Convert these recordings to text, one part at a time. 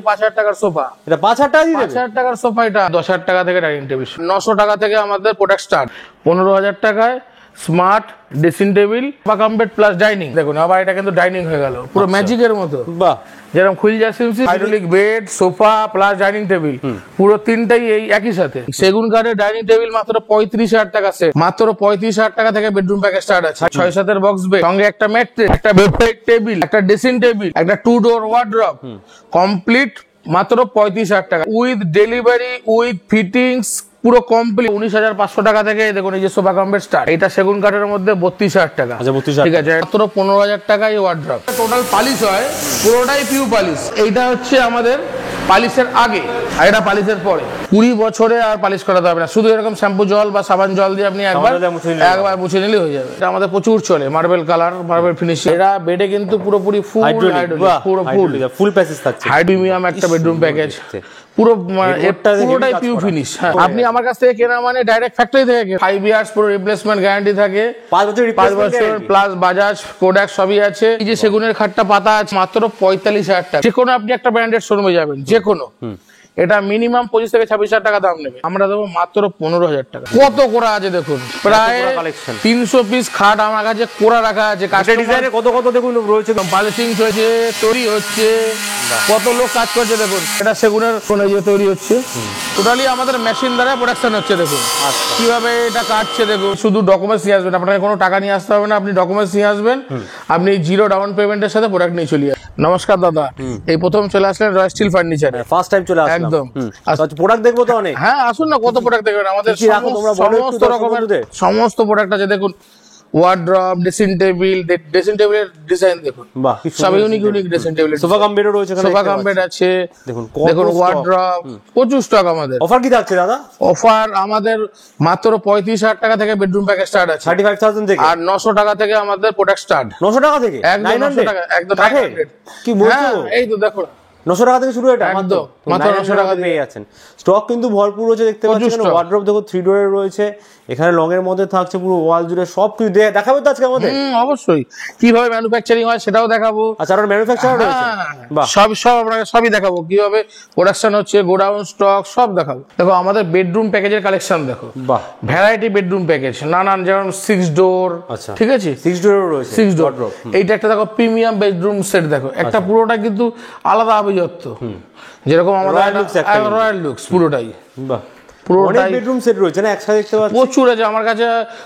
5,000 টাকার সোফা। এটা 5,000 টাকা দিয়ে 5,000 টাকার সোফা। এটা 10,000 টাকা থেকে ডাইনিং টেবিল। 900 টাকা থেকে আমাদের প্রোডাক্ট স্টার্ট। 15,000 টাকায় স্মার্ট ড্রেসিং টেবিল বা কাম্পেট প্লাস ডাইনিং। দেখুন আবার এটা কিন্তু ডাইনিং হয়ে গেল পুরো ম্যাজিকের মতো। বাহ, যেরকম খুল যাচ্ছে hydraulic bed, sofa plus dining table, পুরো তিনটাই এই একই সাথে। সেগুন কাঠের ডাইনিং টেবিল মাত্র 35,000 টাকা সেট। মাত্র 35,000 টাকা থেকে বেডরুম প্যাকেজ স্টার্ট আছে। 6-7 বক্স বেড, সঙ্গে একটা ম্যাট্রেস, একটা বেডসাইড টেবিল, একটা ড্রেসিং টেবিল, একটা 2 ডোর ওয়ার্ড্রপ, কমপ্লিট মাত্র 35,000 টাকা উইথ ডেলিভারি উইথ ফিটিংস পুরো কমপ্লিট। 19,500 টাকা থেকে দেখুন এই যে সোফা কাম্পেট স্টার্ট। এটা সেগুন কাঠের মধ্যে 32,000 টাকা। আচ্ছা 32,000 ঠিক আছে। মাত্র 15,000 টাকা এই ওয়ার্ড্রপ। টোটাল পালিশ হয় পুরোটাই পিউ পালিশ। এইটা হচ্ছে আমাদের পালিশের আগে আর এটা পালিশের পরে। 20 বছরে আর পালিশ করাতে হবে না, শুধু এরকম শ্যাম্পু জল বা সাবান জল দিয়ে আপনি একবার মুছে নিলে হয়ে যাবে। এটা আমাদের প্রচুর চলে, মার্বেল কালার, মার্বেল ফিনিশিং। এরা বেডে কিন্তু পুরোপুরি ফুল প্যাকেজ থাকছে। প্রিমিয়াম একটা বেডরুম প্যাকেজ, পুরোটাই পিউ ফিনিশ। আপনি আমার কাছ থেকে কেনা মানে ডাইরেক্ট ফ্যাক্টরি থেকে 5 ইয়ার্স পুরো রিপ্লেসমেন্ট গ্যারান্টি থাকে। 5 বছর প্লাস বাজাজ প্রোডাক্ট সবই আছে। এই যে সেগুনের খাটটা পাতা আছে মাত্র 45,000 টাকা। যে কোনো আপনি একটা ব্র্যান্ডেড শোরুমে যাবেন, যে কোনো, এটা মিনিমাম 25 থেকে 26,000 টাকা দাম নেবে। আমরা দেবো মাত্র 15,000 টাকা। কত কোরা আছে দেখুন, প্রায় 300 পিস খাট আমার কাছে কোরা রাখা আছে। কাঠের ডিজাইনে কত কত দেখুন রয়েছে, পলিশিং হয়েছে, তৈরি হচ্ছে, কত লোক কাজ করছে দেখুন। এটা সেগুনের যে তৈরি হচ্ছে, টোটালি আমাদের মেশিন দ্বারা প্রোডাকশন হচ্ছে। দেখুন কিভাবে এটা কাটছে দেখুন। শুধু ডকুমেন্টস নিয়ে আসবেন, আপনাকে কোনো টাকা নিয়ে আসতে হবে না। আপনি ডকুমেন্টস নিয়ে আসবেন, আপনি 0 ডাউন পেমেন্টের সাথে প্রোডাক্ট নিয়ে চলে যাবেন। নমস্কার দাদা, এই প্রথম চলে আসলেন রয়্যাল স্টিল ফার্নিচারে, ফার্স্ট টাইম চলে আসলাম। একদম প্রোডাক্ট দেখবো তো অনেক। হ্যাঁ আসুন না, কত প্রোডাক্ট দেখবেন আমাদের। সমস্ত রকমের সমস্ত প্রোডাক্ট আছে দেখুন। ওয়ার্ড্রপ, ড্রেসিং টেবিল, ড্রেসিং টেবিলের ডিজাইন দেখুন, সব unique unique dressing table. Sofa কাম্পেটও রয়েছে, সোফা কাম্পেট আছে দেখুন, ওয়ার্ড্রপ, প্রচুর স্টক আমাদের। অফার কি থাকছে দাদা? অফার আমাদের মাত্র 35,000 টাকা থেকে বেডরুম প্যাকেজ স্টার্ট আছে। 35,000 থেকে। আর 900 টাকা থেকে আমাদের প্রোডাক্ট স্টার্ট। 900 টাকা থেকে? একদম 900 টাকা, একদম কি বলছো? এই তো দেখো 900 টাকা থেকে শুরু। এটা মাত্র 900 টাকা পেয়ে যাচ্ছেন। স্টক কিন্তু ভরপুর রয়েছে, দেখতে পাচ্ছেন। ওয়ার্ড্রপ দেখো 3 ডোরের রয়েছে, এখানে লং এর মধ্যে থাকছে, পুরো ওয়াল জুড়ে সব কিছু দেখাবো তো আজকে আমাদের। অবশ্যই কিভাবে ম্যানুফ্যাকচারিং হয় সেটাও দেখাবো। আচ্ছা, আর ম্যানুফ্যাকচারার রয়েছে, বাহ, সব আপনাকে সবই দেখাবো, কিভাবে প্রোডাকশন হচ্ছে, গোডাউন স্টক সব দেখাবো। দেখো আমাদের বেডরুম প্যাকেজের কালেকশন দেখো, বাহ, ভ্যারাইটি বেডরুম প্যাকেজ নানান, যেমন 6 ডোর। আচ্ছা ঠিক আছে, 6 ডোরও রয়েছে। 6 ডোর। এইটা একটা দেখো প্রিমিয়াম বেডরুম সেট দেখো, একটা পুরোটা কিন্তু আলাদা আভিজাত্য, যেরকম আমাদের রয়্যাল লুকস পুরোটাই। বাহ, পুরোটাই বেডরুম সেট রয়েছে না একসাথে, দেখতে পাচ্ছি প্রচুর আছে আমার কাছে।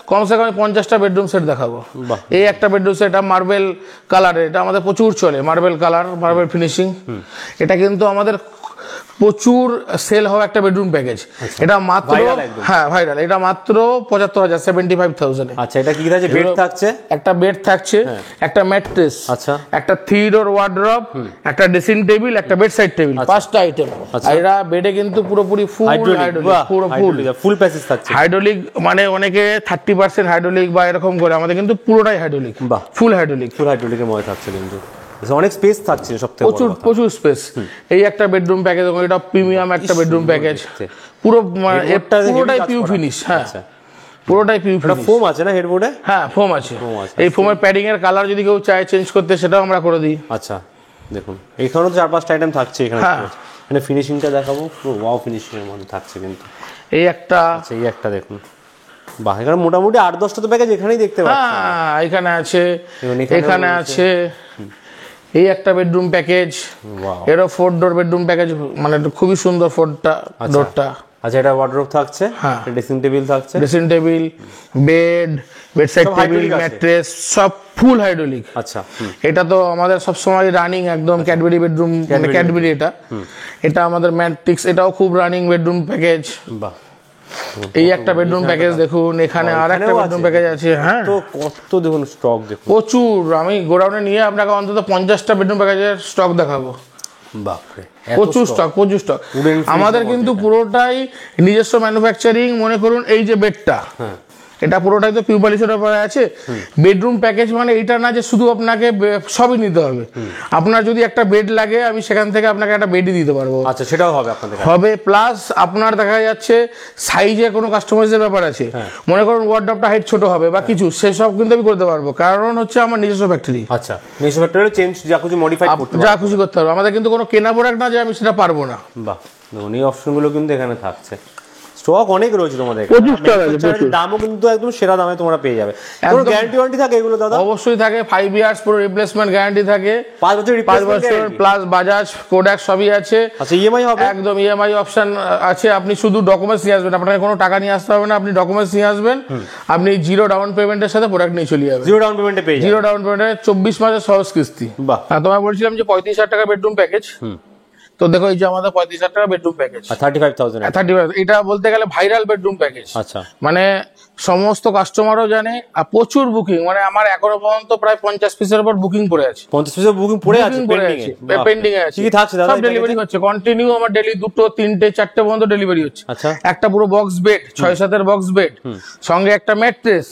কমসে কম 50টা বেডরুম সেট দেখাবো। এই একটা বেডরুম সেট মার্বেল কালারের, এটা আমাদের প্রচুর চলে, মার্বেল কালার, মার্বেল ফিনিশিং। এটা কিন্তু আমাদের প্রচুর সেল হওয়া একটা বেডরুম প্যাকেজ। এটা মাত্র, হ্যাঁ ভাইরাল, এটা মাত্র 75,000, 75,000। আচ্ছা, এটা কি আছে? বেড থাকছে, একটা বেড থাকছে, একটা ম্যাট্রেস, আচ্ছা, একটা 3 ডোর ওয়ার্ড্রপ, একটা ড্রেসিং টেবিল, একটা বেড সাইড টেবিল, 5টা আইটেম। আর এরা বেডে কিন্তু পুরোপুরি ফুল প্যাকেজ থাকছে। হাইড্রোলিক মানে অনেকে 30% হাইড্রোলিক বা এরকম করে, আমাদের কিন্তু পুরোটাই হাইড্রোলিক, ফুল হাইড্রোলিক। ফুল হাইড্রোলিকের মধ্যে থাকছে, কিন্তু অনেক স্পেস থাকছে, সবথেকে প্রচুর স্পেস। এই একটা বেডরুম প্যাকেজ, এটা প্রিমিয়াম একটা বেডরুম প্যাকেজ, পুরোটাই পিউ ফিনিশ। হ্যাঁ পুরোটাই পিউ ফিনিশ। ফোম আছে না হেডবোর্ডে? হ্যাঁ ফোম আছে। এই ফোমের প্যাডিং এর কালার যদি কেউ চায় চেঞ্জ করতে, সেটাও আমরা করে দিই। আচ্ছা দেখুন, এখানেও 4-5টা আইটেম থাকছে। এখানে ফিনিশিংটা দেখাবো, পুরো ওয়াও ফিনিশিং এর মধ্যে থাকছে। কিন্তু এই একটা, এই একটা দেখুন, বাহ, এখানে মোটামুটি 8-10টা তো প্যাকেজ এখানেই দেখতে পাচ্ছি। হ্যাঁ এখানে আছে, এখানে আছে। এই একটা বেডরুম প্যাকেজ, এরও 4 ডোর বেডরুম প্যাকেজ, মানে খুবই সুন্দর 4টা ডোরটা। আচ্ছা, এটা ওয়ার্ড্রপ থাকছে, ড্রেসিং টেবিল থাকছে, dressing table, bed, bedside table, mattress, সব ফুল হাইড্রোলিক। আচ্ছা, এটা তো আমাদের সব সময় রানিং একদম ক্যাডবেরি বেডরুম, মানে ক্যাডবেরি এটা আমাদের ম্যাট্রিক্স, এটাও খুব রানিং বেডরুম প্যাকেজ। বাহ, এই একটা বেডরুম প্যাকেজ দেখুন, এখানে আর একটা বেডরুম প্যাকেজ আছে। হ্যাঁ তো কত দেখুন স্টক, দেখুন প্রচুর। আমি গোডাউনে নিয়ে আপনাকে অন্তত 50টা বেডরুম প্যাকেজের স্টক দেখাবো। বাপরে, প্রচুর স্টক, প্রচুর স্টক। আমাদের কিন্তু পুরোটাই নিজস্ব ম্যানুফ্যাকচারিং। মনে করুন এই যে বেডটা, এটা পুরোটাই তো পিউ পলিশের উপরে আছে। বেডরুম প্যাকেজ মানে এটা না যে শুধু আপনাকে সবই নিতে হবে, আপনার যদি একটা বেড লাগে আমি সেখান থেকে আপনাকে একটা বেডই দিতে পারবো। আচ্ছা, সেটাও হবে আপনাদের হবে, প্লাস আপনার দেখা যাচ্ছে সাইজে কোনো কাস্টমাইজের ব্যাপার আছে, মনে করুন ওয়ার্ডরোবটা হাইট ছোট হবে বা কিছু, সেসব কিন্তু আমি করতে পারবো, কারণ হচ্ছে আমার নিজস্ব ফ্যাক্টরি। আচ্ছা, নিজস্ব ফ্যাক্টরি চেঞ্জ যা কিছু মডিফাই করতে পারবো, যা খুশি করতে পারবো, আমাদের কিন্তু কোনো কেনা প্রোডাক্ট না যে আমি সেটা পারবো না। বাহ, দেখুন এই অপশনগুলো কিন্তু এখানে থাকছে, স্টক অনেক রয়েছে তোমাদের, দামও কিন্তু একদম সেরা দামে তোমরা পেয়ে যাবে। কোনো গ্যারান্টি ওয়ারেন্টি থাকে এগুলো দাদা? অবশ্যই থাকে, 5 ইয়ার্স পুরো রিপ্লেসমেন্ট গ্যারান্টি থাকে, 5 বছর প্লাস বাজাজ কোডাক সবই আছে। আচ্ছা, ইএমআই হবে? একদম ইএমআই অপশন আছে, আপনি শুধু ডকুমেন্টস নিয়ে আসবেন, আপনাকে কোনো টাকা নিয়ে আসতে হবে না, আপনি ডকুমেন্টস নিয়ে আসবেন, আপনি 0 ডাউন পেমেন্টের সাথে প্রোডাক্ট নিয়ে চলে যাবেন। 0 ডাউন পেমেন্টে পেয়ে যাবেন? 0 ডাউন পেমেন্টে 24 মাসের সহজ কিস্তি। বাহ, তোমায় বলছিলাম যে 35,000 টাকা বেডরুম প্যাকেজ, তো দেখো এই যে আমাদের 35,000 টাকা বেডরুম প্যাকেজ, 35,000 এটা বলতে গেলে ভাইরাল বেডরুম প্যাকেজ। আচ্ছা, মানে সমস্ত কাস্টমারও জানে, আর প্রচুর বুকিং, মানে আমার এখনো পর্যন্ত প্রায় 50 পিসের উপর বুকিং পড়ে আছে। 50 পিসের বুকিং পড়ে আছে, পেন্ডিং এ আছে। কি থাকছে দাদা? ডেলিভারি হচ্ছে কন্টিনিউ, আমার ডেইলি 2, 3, 4 পর্যন্ত ডেলিভারি হচ্ছে। আচ্ছা, একটা পুরো বক্স বেড 6-7 বক্স বেড, সঙ্গে একটা ম্যাট্রেস,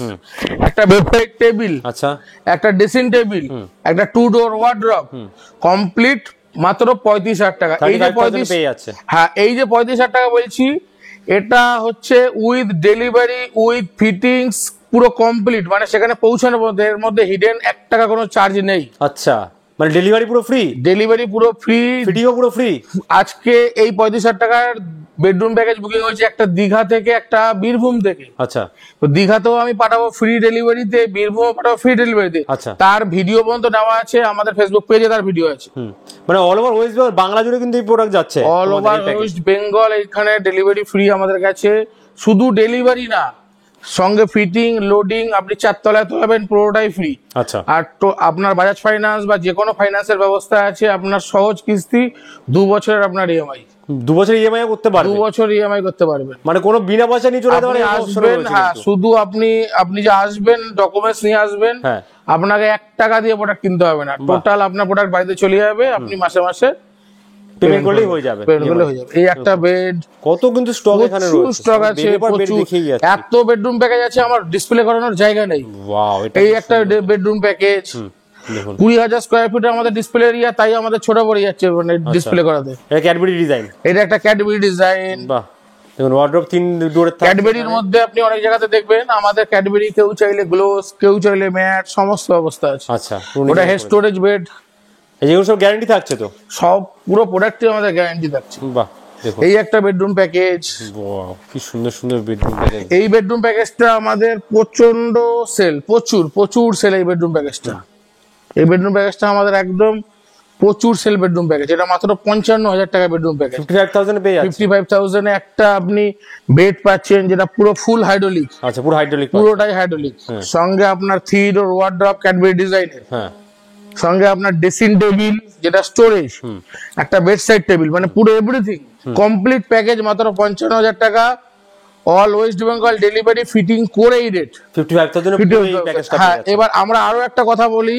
একটা বেডসাইড টেবিল, আচ্ছা, একটা ড্রেসিং টেবিল, একটা 2 ডোর ওয়ার্ডরোব, কমপ্লিট মাত্র 35,000 টাকা। এই যে 35,000 টাকা বলছি, এটা হচ্ছে উইথ ডেলিভারি উইথ ফিটিংস পুরো কমপ্লিট, মানে সেখানে পৌঁছানোর মধ্যে এর মধ্যে হিডেন 1 টাকা কোনো চার্জ নেই। আচ্ছা, মানে ডেলিভারি পুরো ফ্রি? ডেলিভারি পুরো ফ্রি, ফিটিংও পুরো ফ্রি। আজকে এই 35,000 টাকার বেডরুম প্যাকেজ বুকিং হয়েছে একটা দীঘা থেকে, একটা বীরভূম থেকে। আচ্ছা, তো দীঘাতেও আমি পাঠাবো ফ্রি ডেলিভারিতে, বীরভূম পাঠাবো ফ্রি ডেলিভারিতে। আচ্ছা, তার ভিডিও পর্যন্ত নেওয়া আছে আমাদের ফেসবুক পেজে, তার ভিডিও আছে। মানে all over West Bengal, Bangla জুড়ে কিন্তু এই প্রোডাক্ট যাচ্ছে, অল ওভার ওয়েস্ট বেঙ্গল এখানে ডেলিভারি ফ্রি আমাদের কাছে। শুধু ডেলিভারি না, সঙ্গে ফিটিং লোডিং, আপনি 4 তলায় তোলাবেন পুরোটাই ফ্রি। আচ্ছা, আর তো আপনার বাজাজ ফাইন্যান্স বা যে কোনো ফাইন্যান্সের ব্যবস্থা আছে, আপনার সহজ কিস্তি 2 বছরের আপনার ইএমআই, 2 বছর ইএমআই করতে পারবেন, 2 বছর ইএমআই করতে পারবেন, মানে কোনো বিনা পয়সা নিয়ে চলে যেতে পারেন। আসবেন, হ্যাঁ, শুধু আপনি যে আসবেন ডকুমেন্টস নিয়ে আসবেন, আপনাকে 1 টাকা দিয়ে প্রোডাক্ট কিনতে হবে না, টোটাল আপনার প্রোডাক্ট বাড়িতে চলে যাবে, আপনি মাসে মাসে পেমেন্ট করলেই হয়ে যাবে। এই একটা বেড, কত কিন্তু স্টক এখানে রয়েছে, স্টক আছে প্রচুর, এত বেডরুম প্যাকেজ আছে আমার ডিসপ্লে করানোর জায়গা নেই। ওয়াও, এই একটা বেডরুম প্যাকেজ 20,000 স্কয়ার ফিটের আমাদের ডিসপ্লে এরিয়া, তাই আমাদের ছোট পড়ে যাচ্ছে মানে ডিসপ্লে করাতে। এটা ক্যাডবেরি ডিজাইন, এটা একটা ক্যাডবেরি ডিজাইন। বাহ, দেখুন ওয়ার্ডরোব 3 ডোরের থাকে। ক্যাডবেরির মধ্যে আপনি অনেক জায়গাতে দেখবেন আমাদের ক্যাডবেরি, কেউ চাইলে গ্লোস, কেউ চাইলে ম্যাট, সমস্ত অবস্থা আছে। আচ্ছা, ওটা হেড স্টোরেজ বেড, এইগুলো সব গ্যারান্টি থাকছে তো? সব পুরো প্রোডাক্টে আমাদের গ্যারান্টি থাকছে। বাহ, দেখুন এই একটা বেডরুম প্যাকেজ, ওয়াও, কি সুন্দর সুন্দর বেডরুম প্যাকেজ। এই বেডরুম প্যাকেজটা আমাদের প্রচন্ড সেল, প্রচুর সেল এই বেডরুম প্যাকেজটা। এই বেডরুম প্যাকেজটা আমাদের একদম প্রচুর সেল বেডরুম প্যাকেজ। এটা মাত্র 55,000 টাকা বেডরুম প্যাকেজ। 55,000 পেয়ে যাচ্ছে। 55,000 এ একটা আপনি বেড পাচ্ছেন যেটা পুরো ফুল হাইড্রোলিক। আচ্ছা, পুরো হাইড্রোলিক, পুরোটাই হাইড্রোলিক, সঙ্গে আপনার 3 ডোর ওয়ার্ডরোব ক্যাডবেরি ডিজাইনের, হ্যাঁ, সঙ্গে আপনার ড্রেসিং টেবিল যেটা স্টোরেজ, একটা বেডসাইড টেবিল, মানে পুরো এভরিথিং কমপ্লিট প্যাকেজ মাত্র 55,000 টাকা। All West Bengal delivery fitting করে এই রেট 55,000 এর পুরো এই প্যাকেজটা। হ্যাঁ, এবার আমরা আরো একটা কথা বলি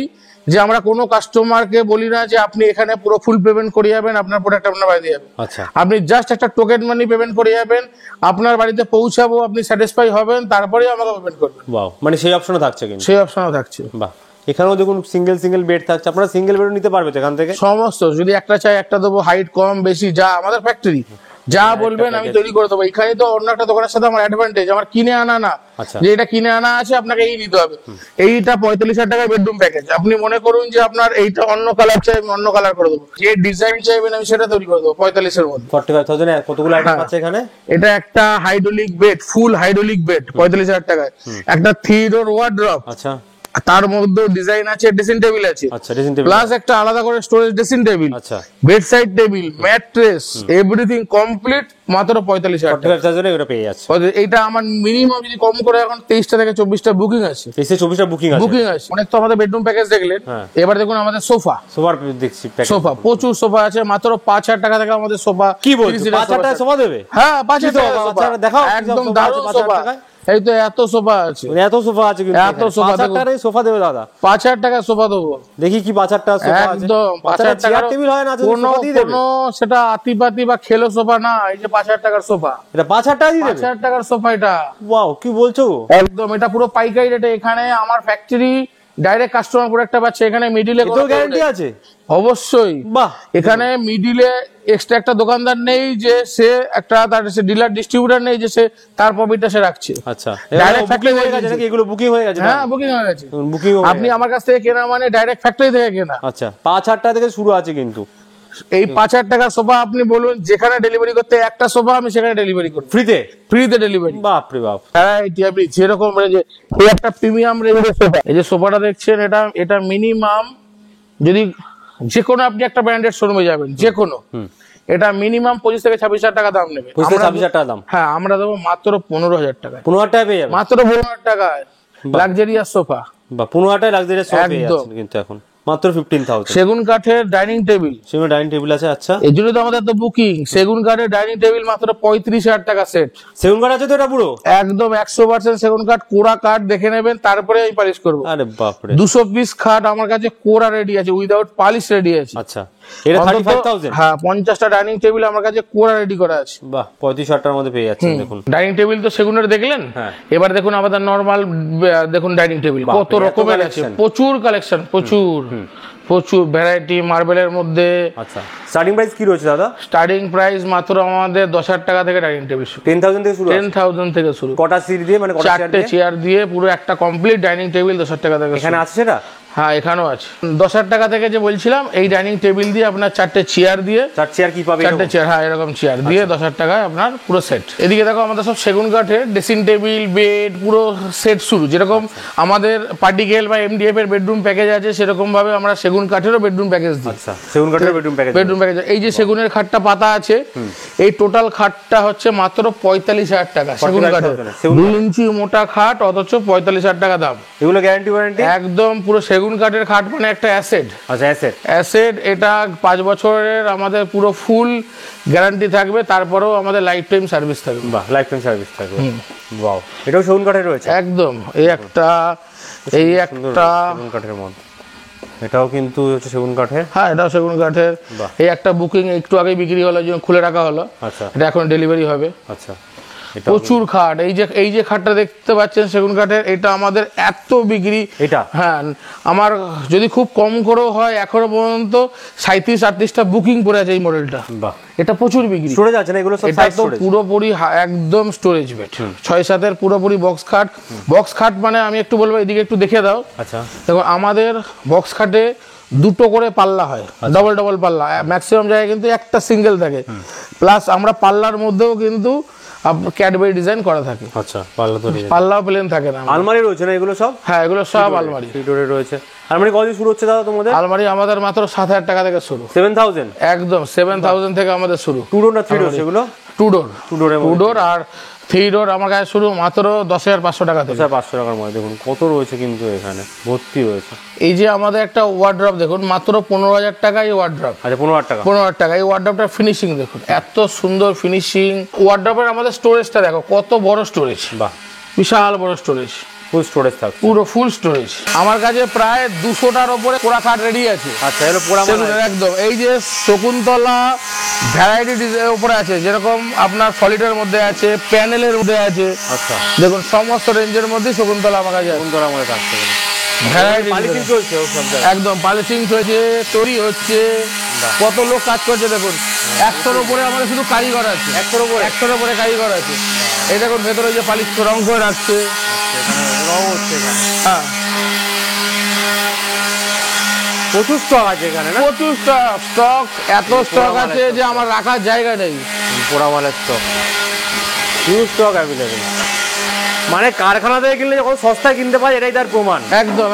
যে আমরা কোনো কাস্টমারকে বলি না যে আপনি এখানে পুরো ফুল পেমেন্ট করে যাবেন, আপনার প্রোডাক্ট আপনার বাড়িতে যাবে। আচ্ছা, আপনি জাস্ট একটা টোকেন মানি পেমেন্ট করে যাবেন, আপনার বাড়িতে পৌঁছাবো, আপনি স্যাটিসফাই হবেন, তারপরেই আমাকে পেমেন্ট করবেন। ওয়াও, মানে সেই অপশনও থাকছে কিন্তু? সেই অপশনও থাকছে। বাহ, এখানেও দেখুন সিঙ্গেল বেড থাকছে, আপনারা সিঙ্গেল বেডও নিতে পারবে এখান থেকে সমস্ত। যদি একটা চাই একটা দেবো, হাইট কম বেশি যা আমাদের ফ্যাক্টরি যা বলবেন আমি তৈরি করে দেবো। এখানে তো অন্য একটা দোকানের সাথে আমার অ্যাডভান্টেজ, আমার কিনে আনা না, যে এটা কিনে আনা আছে আপনাকে এই নিতে হবে। এইটা 45,000 টাকার বেডরুম প্যাকেজ। আপনি মনে করুন যে আপনার এইটা অন্য কালার চাই, আমি অন্য কালার করে দেবো, যে ডিজাইন চাইবেন আমি সেটা তৈরি করে দেবো 45,000 এর মধ্যে। 45,000 এ কতগুলো আইটেম আছে এখানে? এটা একটা হাইড্রোলিক বেড, ফুল হাইড্রোলিক বেড 45,000 টাকায়, একটা 3 ডোর ওয়ার্ডরোব, আচ্ছা, তার মধ্যে ডিজাইন আছে, ড্রেসিং টেবিল আছে, আচ্ছা, ড্রেসিং টেবিল প্লাস একটা আলাদা করে স্টোরেজ ড্রেসিং টেবিল, আচ্ছা, bedside table, mattress, everything complete মাত্র 45,000 এগুলো পেয়ে যাচ্ছে। এইটা আমার মিনিমাম যদি কম করে এখন 23টা থেকে 24টা বুকিং আছে। 23-24টা বুকিং আছে। অনেক তো আমাদের বেডরুম প্যাকেজ দেখলেন, এবার দেখুন আমাদের সোফার দেখছি প্যাকেজ। সোফা প্রচুর সোফা আছে, মাত্র 5,000 টাকা থেকে আমাদের সোফা। কি বলছো, 5,000 টাকা সোফা দেবে? হ্যাঁ, 5,000 টাকা সোফা দেখাও, একদম দারুণ সোফা। এই তো এত সোফা আছে, এত সোফা আছে কিন্তু এত সোফা। 5,000 টাকার এই সোফা দেবে দাদা? 5,000 টাকার সোফা দেবো। দেখি কি 5,000 টাকার সোফা আছে? একদম 5,000 টাকার টেবিল হয় না, কোনো সেটা আতিপাতি বা খেলো সোফা না, এই যে 5,000 টাকার সোফা, এটা 5,000 টাকা দিয়ে দেবে? 5,000 টাকার সোফা এটা। ওয়াও, কি বলছো? একদম, এটা পুরো পাইকারি রেটে। এখানে আমার ফ্যাক্টরি ডাইরেক্ট কাস্টমার প্রোডাক্টটা পাচ্ছে। এখানে মিডিলে কোনো গ্যারান্টি আছে? অবশ্যই। বাহ, এখানে মিডিলে এক্সট্রা একটা দোকানদার নেই যে সে একটা তার ডিলার ডিস্ট্রিবিউটর নেই যে সে তার প্রফিটটা সে রাখছে। আচ্ছা, ডাইরেক্ট ফ্যাক্টরি হয়ে গেছে নাকি? এগুলো বুকিং হয়ে গেছে? হ্যাঁ, বুকিং হয়ে গেছে। বুকিং আপনি আমার কাছ থেকে কেনা মানে ডাইরেক্ট ফ্যাক্টরি থেকে কেনা। আচ্ছা, 5,000 টাকা থেকে শুরু আছে কিন্তু এই 5,000 টাকার সোফা আপনি বলুন যেখানে ডেলিভারি করতে একটা সোফা আমি সেখানে ডেলিভারি করি ফ্রিতে। ফ্রিতে ডেলিভারি। বাপ রে বাপ। হ্যাঁ, এটি আপনি যেরকম যে এই একটা প্রিমিয়াম রেঞ্জের সোফা, এই যে সোফাটা দেখছেন, এটা মিনিমাম যদি যে কোনো আপনি একটা ব্র্যান্ডেড শোরুমে যাবেন যে কোনো, এটা মিনিমাম 25 থেকে 26,000 টাকা দাম নেবে। 26,000 টাকা দাম? হ্যাঁ, আমরা দেবো মাত্র 15,000 টাকায়। 15,000 টাকা পেয়ে যাবে? মাত্র 15,000 টাকায় লাক্সারিয়াস সোফা। বা 15,000 টাকা লাক্সারিয়াস সোফা পেয়ে যাচ্ছেন কিন্তু এখন মাত্র 15,000। সেগুন কাঠের ডাইনিং টেবিল, সেগুন ডাইনিং টেবিল আছে। আচ্ছা, এই জন্য তো আমাদের তো বুকিং। সেগুন কাঠের ডাইনিং টেবিল মাত্র 35,000 টাকা সেট। সেগুন কাঠ আছে তো এটা পুরো? একদম 100% সেগুন কাঠ, কোরা কাঠ দেখে নেবেন, তারপরে আমি পালিশ করবো। আরে বাপ রে। 200 পিস খাট আমার কাছে কোরা রেডি আছে, উইদাউট পালিশ রেডি আছে। আচ্ছা, এটা 35,000? হ্যাঁ, 50টা ডাইনিং টেবিল আমার কাছে কোরা রেডি করা আছে। বাহ, 35,000 টাকার মধ্যে পেয়ে যাচ্ছেন। দেখুন ডাইনিং টেবিল তো সেগুনের দেখলেন, এবার দেখুন আমাদের নরমাল দেখুন ডাইনিং টেবিল কত রকমের আছে, প্রচুর কালেকশন, প্রচুর প্রচুর ভ্যারাইটি মার্বেলের মধ্যে। আচ্ছা, স্টার্টিং প্রাইস কি রয়েছে দাদা? স্টার্টিং প্রাইস মাত্র আমাদের 10,000 টাকা থেকে ডাইনিং টেবিল শুরু। 10,000 থেকে শুরু? 10,000 থেকে শুরু। কটা সিট দিয়ে, মানে কটা চেয়ার দিয়ে পুরো একটা কমপ্লিট ডাইনিং টেবিল 10,000 টাকা থেকে। এখানে আছে সেটা? হ্যাঁ, এখানেও আছে। 10,000 টাকা থেকে যে বলছিলাম, এই ডাইনিং টেবিল দিয়ে আপনার 4টে চেয়ার দিয়ে, 4 চেয়ার কি পাবে? 4টে চেয়ার, হ্যাঁ এরকম চেয়ার দিয়ে 10,000 টাকায় আপনার পুরো সেট। এদিকে দেখো আমাদের সব সেগুন কাঠের ড্রেসিং টেবিল, বেড, পুরো সেট শুরু। যেরকম আমাদের পার্টিকেল বা এমডিএফ এর বেডরুম প্যাকেজ আছে, সেরকম ভাবে আমরা সেগুন কাঠেরও বেডরুম প্যাকেজ দিই। আচ্ছা, সেগুন কাঠের বেডরুম প্যাকেজ। এই যে সেগুনের খাটটা পাতা আছে, এই টোটাল খাটটা হচ্ছে মাত্র 45,000 টাকা। সেগুন কাঠের 2 ইঞ্চি মোটা খাট, অথচ 45,000 টাকা দাম। এগুলো গ্যারান্টি ওয়ারেন্টি? একদম, পুরো সেগুন কাঠের খাট মানে একটা অ্যাসেট। আচ্ছা, অ্যাসেট। এটা 5 বছরের আমাদের পুরো ফুল গ্যারান্টি থাকবে, তারপরেও আমাদের লাইফ টাইম সার্ভিস থাকবে। বাহ, লাইফ টাইম সার্ভিস থাকবে। ওয়াও, এটাও সেগুন কাঠের রয়েছে? একদম, এই একটা সেগুন কাঠের মধ্যে, এটাও কিন্তু হচ্ছে সেগুন কাঠের। হ্যাঁ, এটাও সেগুন কাঠের। এই একটা বুকিং একটু আগে বিক্রি হলো, জন্য খুলে রাখা হলো। আচ্ছা, এটা এখন ডেলিভারি হবে। আচ্ছা, প্রচুর খাট। এই যে খাটটা দেখতে পাচ্ছেন সেগুন কাঠের, এটা আমাদের এত বিক্রি। এটা হ্যাঁ, আমার যদি খুব কম করেও হয়, এখনো পর্যন্ত 37-38টা বুকিং পড়ে আছে এই মডেলটা। বাহ, এটা প্রচুর বিক্রি। স্টোরেজ আছে না এগুলো সব? এটা তো পুরোপুরি একদম স্টোরেজ বেড, 6-7 পুরোপুরি বক্স খাট। বক্স খাট মানে আমি একটু বলবো, এদিকে একটু দেখে দাও। আচ্ছা, দেখো আমাদের বক্স খাটে 2টো করে পাল্লা হয়, ডবল পাল্লা। ম্যাক্সিমাম জায়গায় কিন্তু একটা সিঙ্গেল থাকে। প্লাস আমরা পাল্লার মধ্যেও কিন্তু ক্যাডবেরি ডিজাইন করা থাকে। আচ্ছা, পাল্লাও প্লেন থাকে না। আলমারি রয়েছে না এগুলো সব? হ্যাঁ, এগুলো সব আলমারি রয়েছে। আলমারি কত শুরু হচ্ছে দাদা তোমাদের? আলমারি আমাদের মাত্র 7,000 টাকা থেকে শুরু। 7,000? একদম 7,000 থেকে আমাদের শুরু। 2 ডোর না 3 ডোর? সেগুলো 2 ডোর আর 3 ডোর আমার কাছে শুরু মাত্র 10,500 টাকা থেকে। 10,500 টাকার মধ্যে দেখুন কত রয়েছে, কিন্তু এখানে ভর্তি রয়েছে। এই যে আমাদের একটা ওয়ার্ড্রপ দেখুন, মাত্র 15,000 টাকা এই ওয়ার্ড্রপ। আচ্ছা, 15,000 টাকা? 15,000 টাকা। এই ওয়ার্ড্রপটার ফিনিশিং দেখুন, এত সুন্দর ফিনিশিং। ওয়ার্ড্রপের আমাদের স্টোরেজটা দেখো, কত বড় স্টোরেজ। বাহ, বিশাল বড় স্টোরেজ। ফুল স্টোরেজ থাকছে? পুরো ফুল স্টোরেজ। আমার কাছে প্রায় 200টার উপরে পোড়া খাট রেডি আছে। আচ্ছা, এগুলো পোড়া একদম। এই যে শকুন্তলা ভ্যারাইটি ডিজাইনের উপরে আছে, যেরকম আপনার সলিডের মধ্যে আছে, প্যানেলের মধ্যে আছে। আচ্ছা, দেখুন সমস্ত রেঞ্জের মধ্যে শকুন্তলা আমার কাছে। শকুন্তলার মধ্যে থাকছে পালিশিং চলছে, একদম পালিশিং চলছে, তৈরি হচ্ছে। কত লোক কাজ করছে দেখুন। 100-র উপরে আমাদের শুধু কারিগর আছে। 100-র উপরে কারিগর আছে। এই দেখুন ভেতরে যে পালিশ রং করে রাখছে। হ্যাঁ, প্রচুর স্টক আছে এখানে না? প্রচুর স্টক। এত স্টক আছে যে আমার রাখার জায়গা নেই। পোড়া মালের স্টক, হিউজ স্টক অ্যাভেলেবেল। মানে কারখানা থেকে কিনলে যখন সস্তায় কিনতে পাই, এটাই তার প্রমাণ। একদম।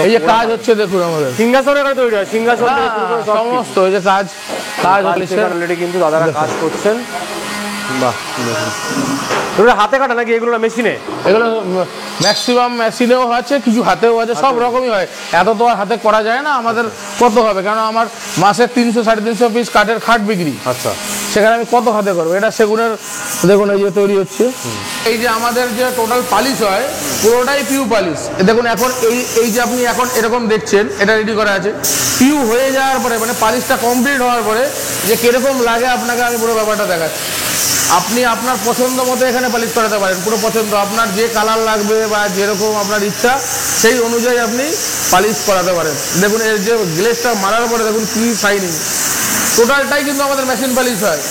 এই যে কাজ হচ্ছে দেখুন, আমাদের সিংহাসন এখানে তৈরি হয়। সিংহাসন সমস্ত এই যে কাজ অলরেডি কিন্তু দাদারা কাজ করছেন। বাহ, এগুলো হাতে কাটা নাকি এগুলো মেশিনে? এগুলো ম্যাক্সিমাম মেশিনেও আছে, কিছু হাতেও আছে, সব রকমই হয়। এত তো আর হাতে করা যায় না। আমাদের কত হবে, কারণ আমার মাসে 300-350 পিস কাঠের খাট বিক্রি। আচ্ছা, সেখানে আমি কত হাতে করবো। এটা সেগুনের দেখুন এই যে তৈরি হচ্ছে। এই যে আমাদের যে টোটাল পালিশ হয় পুরোটাই পিউ পালিশ। দেখুন এখন এই যে আপনি এখন এরকম দেখছেন এটা রেডি করা আছে, পিউ হয়ে যাওয়ার পরে মানে পালিশটা কমপ্লিট হওয়ার পরে যে কিরকম লাগে আপনাকে আমি পুরো ব্যাপারটা দেখাচ্ছি। আপনি আপনার পছন্দ মতো এখানে পালিশ করাতে পারেন, পুরো পছন্দ, আপনার যে কালার লাগবে বা যেরকম আপনার ইচ্ছা সেই অনুযায়ী আপনি পালিশ করাতে পারেন। দেখুন এর যে গ্লেজটা মারার পরে দেখুন কি শাইনিং, টোটালটাই কিন্তু আমাদের মেশিন পালিশ হয়।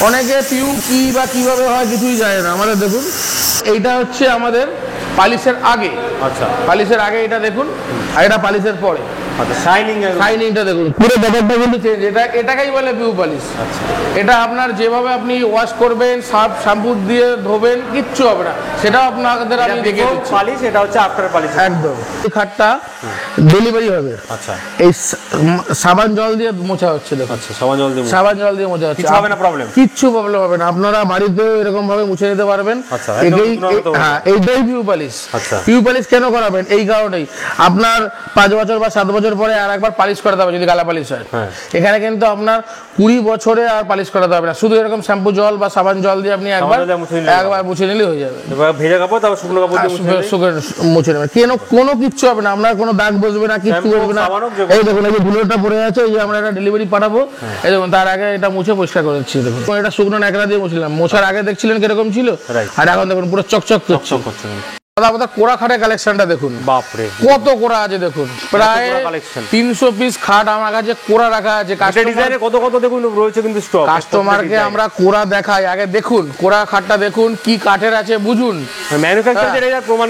অনেকে পিউ কি বা কিভাবে হয় কিছুই জানে না। আমাদের দেখুন এইটা হচ্ছে আমাদের পালিশের আগে, আচ্ছা পালিশের আগে এটা দেখুন, আর এটা পালিশের পরে। আচ্ছা শাইনিংটা দেখুন পুরো ব্যাপারটা কিন্তু চেঞ্জ। এটাকেই বলে পিউ পালিশ। আচ্ছা এটা আপনার যেভাবে আপনি ওয়াশ করবেন, সার্ফ শ্যাম্পু দিয়ে ধোবেন, কিচ্ছু হবে না, সেটাও আপনাদের আমি দেখে দিচ্ছি। পালিশ এটা হচ্ছে আফটার পালিশ একদম। এই খাটটা ডেলিভারি হবে। আচ্ছা এই সাবান জল দিয়ে মোছা হচ্ছে। দেখুন আচ্ছা সাবান জল দিয়ে মোছা হচ্ছে, কিছু হবে না, প্রবলেম কিচ্ছু প্রবলেম হবে না। আপনারা বাড়িতেও এরকম ভাবে মুছে নিতে পারবেন। আচ্ছা হ্যাঁ এইটাই পিউ পালিশ। আচ্ছা পিউ পালিশ কেন করাবেন? এই কারণেই আপনার 5 বছর বা 7 বছর পরে আর একবার পালিশ করাতে হবে যদি গালা পালিশ হয়। এখানে কিন্তু আপনার 20 বছরে আর পালিশ করাতে হবে না, শুধু এরকম শ্যাম্পু জল বা সাবান জল দিয়ে আপনি একবার মুছে নিলে হয়ে যাবে। ভেজা কাপড় তারপর শুকনো কাপড় দিয়ে মুছে নেবেন, কোনো কিচ্ছু হবে না, আপনার কোনো দাগ বসবে না, কিচ্ছু বসবে না। এই দেখুন এই যে ধুলোটা পড়ে আছে, এই যে আমরা এটা ডেলিভারি পাঠাবো, এই দেখুন তার আগে এটা মুছে পরিষ্কার করে দিচ্ছি। দেখুন এটা শুকনো ন্যাকড়া দিয়ে মুছলাম, মোছার আগে দেখছিলেন কিরকম ছিল, আর এখন দেখুন পুরো চকচক করছে। আমাদের কোরা খাটের কালেকশনটা দেখুন, বাপরে কত কোরা আছে দেখুন, প্রায় 300 পিস খাট আমার কাছে কোরা রাখা আছে। কত দেখুন রয়েছে কিন্তু স্টক। কাস্টমারকে আমরা কোরা দেখাই, আগে দেখুন কোরা খাটটা দেখুন কি কাঠের আছে বুঝুন, ম্যানুফ্যাকচার প্রমাণ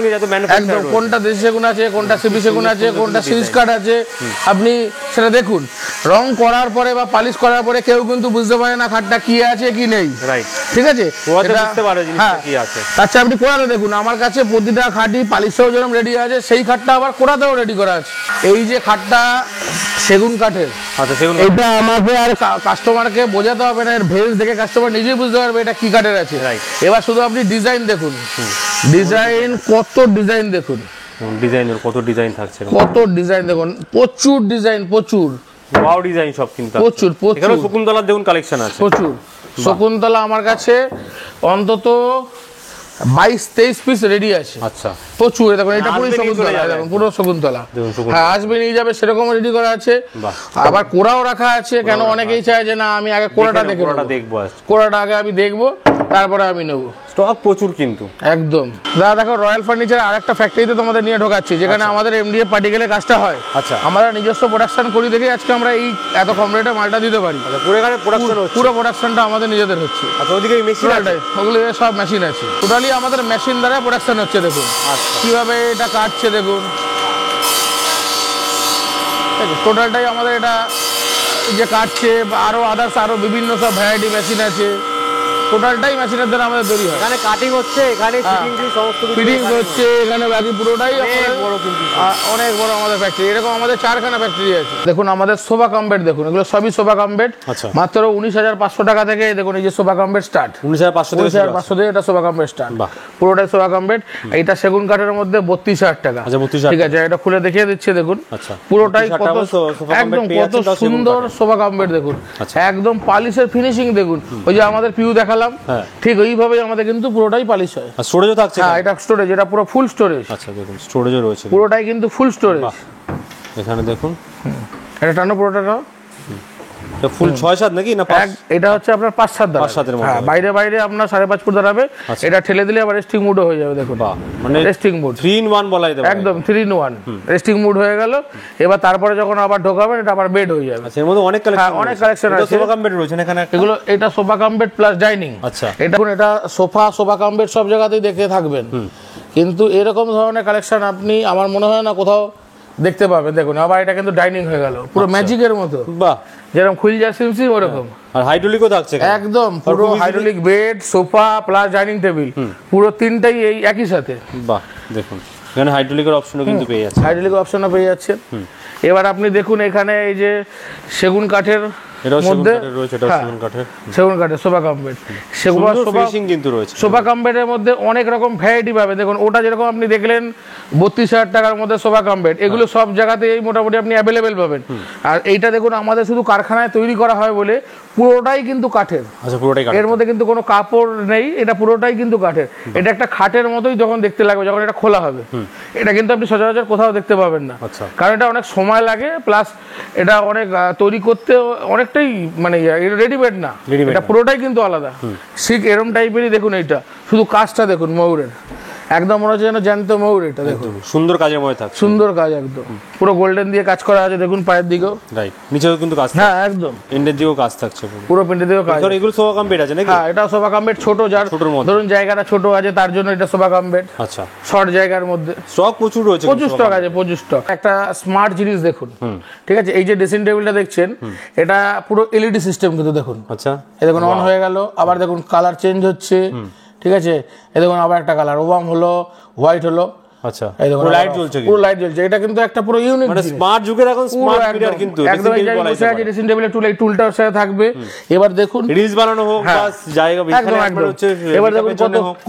একদম কোনটা দেশি সেগুন আছে, কোনটা সিবি সেগুন আছে, কোনটা সিরিজ কাঠ আছে, আপনি সেটা দেখুন। রং করার পরে বা পালিশ করার পরে কেউ কিন্তু বুঝতে পারে না খাটটা কি আছে কি নেই, ঠিক আছে? আচ্ছা আপনি কোরাতে দেখুন, আমার কাছে প্রতিটা খাটই পালিশেও যেরকম রেডি আছে সেই খাটটা আবার কোরাতেও রেডি করা আছে। এই যে খাটটা সেগুন কাঠের, এটা আমাকে আর কাস্টমারকে বোঝাতে হবে না, এর ভেজ দেখে কাস্টমার নিজেই বুঝতে পারবে এটা কি কাঠের আছে। এবার শুধু আপনি ডিজাইন দেখুন, ডিজাইন কত ডিজাইন দেখুন, ডিজাইনের কত ডিজাইন থাকছে, কত ডিজাইন দেখুন, প্রচুর ডিজাইন, প্রচুর ওয়াও ডিজাইন সব কিন্তু প্রচুর। এখানে শকুন্তলার দেখুন কালেকশন আছে প্রচুর। শকুন্তলা আমার কাছে অন্তত 22-23 পিস রেডি আছে। আচ্ছা প্রচুর। দেখুন এটা পুরো শকুন্তলা, দেখুন পুরো শকুন্তলা। হ্যাঁ আসবে নিয়ে যাবে সেরকম রেডি করা আছে, আবার কোরাও রাখা আছে। কেন অনেকেই চায় যে না আমি আগে কোরাটা দেখবো, কোরাটা আগে আমি দেখবো তারপরে আমি নেবো। স্টক প্রচুর কিন্তু একদম। দাদা দেখো রয়্যাল ফার্নিচার আরেকটা ফ্যাক্টরিতে তোমাদের নিয়ে ঢোকাচ্ছি, যেখানে আমাদের এমডিএফ পার্টিকেলের কাজটা হয়। আচ্ছা আমরা নিজস্ব প্রোডাকশন করি দেখে আজকে আমরা এই এত কম রেটে মালটা দিতে পারি। পুরো প্রোডাকশনটা আমাদের নিজেদের হচ্ছে। আচ্ছা ওদিকে মেশিন আছে, ওগুলো সব মেশিন আছে, টোটালি আমাদের মেশিন দ্বারা প্রোডাকশন হচ্ছে। দেখুন কিভাবে এটা কাটছে, দেখুন টোটালটাই আমাদের এটা যে কাটছে, আরো আদার্স আরো বিভিন্ন সব ভ্যারাইটি মেশিন আছে, টোটালটাই মেশিনের দ্বারা আমাদের তৈরি হয়। এখানে কাটিং হচ্ছে, এখানে ফিটিং হচ্ছে, এখানে বাকি পুরোটাই অনেক বড় আমাদের ফ্যাক্টরি। এরকম আমাদের 4খানা ফ্যাক্টরি আছে। দেখুন আমাদের সোফা কাম বেড দেখুন, এগুলো সবই সোফা কাম বেড, মাত্র 19,500 টাকা থেকে। দেখুন এই যে সোফা কাম বেড স্টার্ট 19,500 থেকে, এটা সোফা কাম বেড স্টার্ট, পুরোটাই সোফা কাম বেড। এইটা সেগুন কাঠের মধ্যে 32,000 টাকা, ঠিক আছে? এটা খুলে দেখিয়ে দিচ্ছে দেখুন, পুরোটাই কত একদম কত সুন্দর সোফা কাম বেড দেখুন, একদম পালিশের ফিনিশিং দেখুন। ওই যে আমাদের পিউ দেখালাম ঠিক ওইভাবেই আমাদের কিন্তু পুরোটাই পালিশ হয়। আর স্টোরেজও থাকছে। হ্যাঁ এটা স্টোরেজ, এটা পুরো ফুল স্টোরেজ। আচ্ছা দেখুন স্টোরেজও রয়েছে, পুরোটাই কিন্তু ফুল স্টোরেজ। এখানে দেখুন এটা টানো পুরোটা, ফুল 6-7 নাকি না 5? এটা হচ্ছে আপনার 5-7 দাঁড়াবে। হ্যাঁ বাইরে বাইরে আপনার 5.5 ফুট দাঁড়াবে। এটা ঠেলে দিলে আবার রেস্টিং মুডও হয়ে যাবে। দেখুন মানে রেস্টিং মুড 3 in 1 বলাই দেবে, একদম 3 in 1 রেস্টিং মুড হয়ে গেল। এবার তারপরে যখন আবার ঢোকাবেন এটা আবার বেড হয়ে যাবে। আচ্ছা এর মধ্যে অনেক কালেকশন আছে। সোফা কাম বেড রয়েছে এখানে, এগুলো এটা sofa cum bed plus dining. আচ্ছা এটা সোফা কাম বেড সব জায়গাতেই দেখতে থাকবেন, কিন্তু এরকম ধরনের কালেকশন আপনি আমার মনে হয় না কোথাও দেখতে পাবেন। দেখুন আবার এটা কিন্তু ডাইনিং হয়ে গেল, পুরো ম্যাজিকের মতো। বাহ, যেরকম খুল যায় সিমসি ওরকম। আর হাইড্রোলিকও থাকছে একদম, পুরো hydraulic bed, sofa plus dining table, পুরো তিনটাই এই একই সাথে। বাহ দেখুন এখানে হাইড্রোলিকের অপশনও কিন্তু পেয়ে যাচ্ছে, হাইড্রোলিকের অপশনও পেয়ে যাচ্ছে। এবার আপনি দেখুন এখানে এই যে সেগুন কাঠের মধ্যে সেগুন কাঠের sofa cum bed, sofa cum বেডের মধ্যে অনেক রকম ভ্যারাইটি পাবে। দেখুন ওটা যেরকম আপনি দেখলেন 32,000 টাকার মধ্যে সোফা কাম বেড, এগুলো সব জায়গাতেই মোটামুটি আপনি অ্যাভেলেবেল পাবেন। আর এইটা দেখুন আমাদের শুধু কারখানায় তৈরি করা হয় বলে পুরোটাই কিন্তু কাঠের। আচ্ছা, পুরোটাই কাঠের, এর মধ্যে কিন্তু কোনো কাপড় নেই, এটা পুরোটাই কিন্তু কাঠের। এটা একটা খাটের মতোই যখন দেখতে লাগবে যখন এটা খোলা হবে, এটা কিন্তু আপনি সচরাচর কোথাও দেখতে পাবেন না, কারণ এটা অনেক সময় লাগে, প্লাস এটা অনেক তৈরি করতে অনেকটাই মানে রেডিমেড না, এটা পুরোটাই কিন্তু আলাদা। ঠিক এরকম টাইপেরই দেখুন, এইটা শুধু কাজটা দেখুন ময়ূরের, একদম মনে হচ্ছে যেন জ্যান্ত ময়ূর। এটা দেখুন সুন্দর কাজের মধ্যে থাকে, সুন্দর কাজ, একদম পুরো গোল্ডেন দিয়ে কাজ করা আছে। দেখুন পায়ের দিকেও, রাইট, নিচেও কিন্তু কাজ, হ্যাঁ একদম এন্ডের দিকেও কাজ থাকছে, পুরো পেন্ডের দিকেও কাজ। এগুলো সোফা কাম বেড আছে নাকি? হ্যাঁ, এটা সোফা কাম বেড, ছোট, যার ধরুন জায়গাটা ছোট আছে তার জন্য এটা সোফা কাম বেড। আচ্ছা, শর্ট জায়গার মধ্যে স্টক প্রচুর রয়েছে, প্রচুর স্টক আছে, প্রচুর স্টক। একটা স্মার্ট জিনিস দেখুন, ঠিক আছে, এই যে ড্রেসিং টেবিলটা দেখছেন, এটা পুরো এলইডি সিস্টেম কিন্তু দেখুন। আচ্ছা, এই দেখুন অন হয়ে গেল, আবার দেখুন কালার চেঞ্জ হচ্ছে, ঠিক আছে, এই দেখুন আবার একটা কালার ওবাম হলো, হোয়াইট হলো। আচ্ছা, এই দেখুন লাইট জ্বলছে, পুরো লাইট জ্বলছে। এটা কিন্তু একটা পুরো ইউনিক, মানে স্মার্ট যুগের এখন স্মার্ট মিরর, কিন্তু একদম এই যে বসে আছে ড্রেসিং টেবিলের টুল, এই টুলটার সাথে থাকবে। এবার দেখুন রিলস বানানো হোক বা জায়গা বিছানো একবার হচ্ছে, এবার দেখুন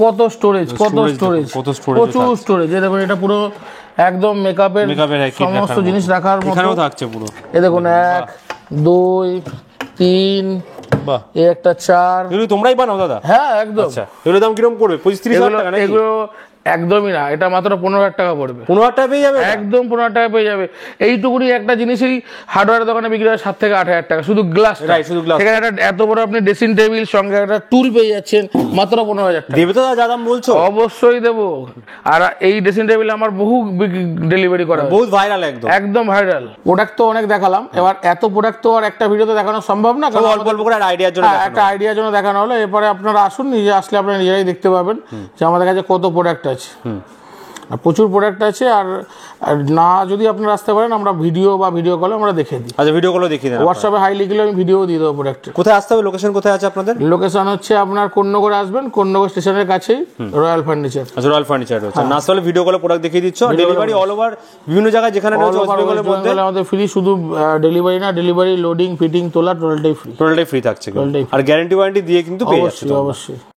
কত স্টোরেজ, কত স্টোরেজ, প্রচুর স্টোরেজ। এই দেখুন এটা পুরো একদম মেকআপের সমস্ত জিনিস রাখার মতো এখানেও থাকছে পুরো। এই দেখুন 1 2 3, বাহ, এই একটা 4। এগুলো তোমরাই বানাও দাদা? হ্যাঁ একদম। আচ্ছা, এগুলোর দাম কিরকম পড়বে? 25-30 হাজার টাকা নাকি? এগুলো একদমই না, এটা মাত্র 15,000 টাকা পড়বে। 15,000 টাকা পেয়ে যাবে, একদম 15,000 টাকা পেয়ে যাবে। এইটুকুনি একটা জিনিসই হার্ডওয়্যার দোকানে বিক্রি হয় 7 থেকে 8,000 টাকা, শুধু গ্লাস। শুধু গ্লাস, সেখানে একটা এত বড় আপনি ড্রেসিং টেবিল সঙ্গে একটা টুল পেয়ে যাচ্ছেন মাত্র 15,000 টাকা। দেবে তো যা দাম বলছো? অবশ্যই দেবো। আর এই ড্রেসিং টেবিল আমার বহু ডেলিভারি করা, বহুত ভাইরাল, একদম ভাইরাল। প্রোডাক্ট তো অনেক দেখালাম, এবার এত প্রোডাক্ট তো আর একটা ভিডিওতে দেখানো সম্ভব না, কারণ অল্প অল্প করে আইডিয়ার জন্য, একটা আইডিয়ার জন্য দেখানো হলো। এরপরে আপনারা আসুন, নিজে আসলে আপনারা নিজেরাই দেখতে পাবেন যে আমাদের কাছে কত প্রোডাক্ট আছে, আর প্রচুর প্রোডাক্ট আছে। আর না যদি আপনারা আসতে পারেন, আমরা ভিডিও কলে আমরা দেখে দিই। আচ্ছা, ভিডিও কলে দেখিয়ে দেন, হোয়াটসঅ্যাপে হাই লিখলে আমি ভিডিও দিয়ে দেবো প্রোডাক্টের। কোথায় আসতে হবে? লোকেশন কোথায় আছে আপনাদের? লোকেশন হচ্ছে আপনার কোন্নগরে আসবেন, কোন্নগর স্টেশনের কাছেই রয়্যাল ফার্নিচার। আচ্ছা, রয়্যাল ফার্নিচার রয়েছে। না আসলে ভিডিও কলে প্রোডাক্ট দেখিয়ে দিচ্ছ, ডেলিভারি অল ওভার বিভিন্ন জায়গায় যেখানে রয়েছে ওয়েস্ট বেঙ্গলের মধ্যে আমাদের ফ্রি। শুধু ডেলিভারি না, ডেলিভারি, লোডিং, ফিটিং, তোলা টোটালটাই ফ্রি, টোটালটাই ফ্রি থাকছে। আর গ্যারান্টি ওয়ারেন্টি দিয়ে কিন্তু পেয়ে যাচ্ছে। অবশ্যই।